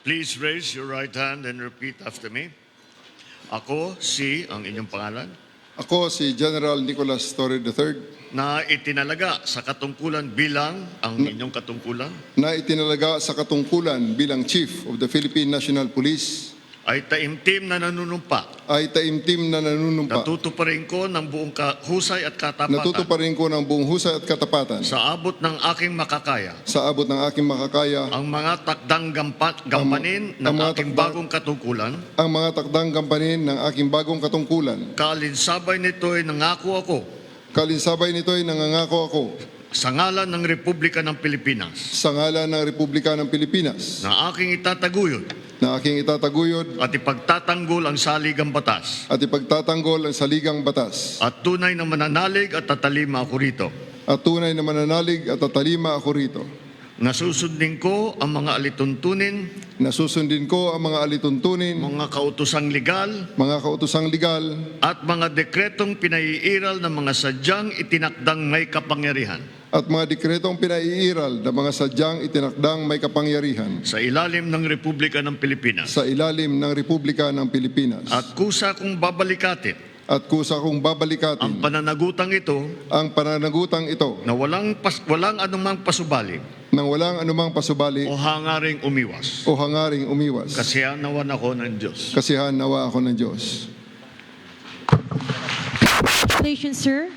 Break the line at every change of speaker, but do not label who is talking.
Please raise your right hand and repeat after me. Ako, ang inyong pangalan,
Ako si General Nicolas Torre III
na itinalaga sa katungkulan bilang ang inyong katungkulan,
na itinalaga sa katungkulan bilang Chief of the Philippine National Police
ay taimtim na nanunumpa. Natutuparin ko ng buong husay at katapatan
Natutuparin ko ng buong husay at katapatan
sa abot ng aking makakaya
sa abot ng aking makakaya
ang mga takdang gampanin ng
ang mga
aking
takdang-
bagong katungkulan.
ang mga takdang gampanin ng aking bagong katungkulan.
Kaalinsabay nito ay nangako ako
Kalinsabay nito ay nangangako ako
sa ngalan ng Republika ng Pilipinas
sa ngalan ng Republika ng Pilipinas
na aking itataguyod
na aking itataguyod
at ipagtatanggol ang saligang batas
at ipagtatanggol ang saligang batas
at tunay na mananalig at tatalima ako rito.
at tunay na mananalig at tatalima ako rito.
Nasusundin ko ang mga alituntunin,
Nasusundin ko ang mga alituntunin,
mga kautosang legal
mga kautosang legal
at mga dekretong pinaiiral ng mga sadyang itinakdang may kapangyarihan
at mga dekretong pinaiiral na mga sadyang itinakdang may kapangyarihan
sa ilalim ng Republika ng Pilipinas.
sa ilalim ng Republika ng Pilipinas.
At kusa kong babalikatin
At kusa kong babalikatin
ang pananagutang ito
ang pananagutang ito
na walang anumang pasubali
nang walang anumang pasubali
o hangaring umiwas.
o hangaring umiwas.
Kasihan nawan ako ng Diyos.
Kasihan nawa ako ng Diyos.
Congratulations, sir.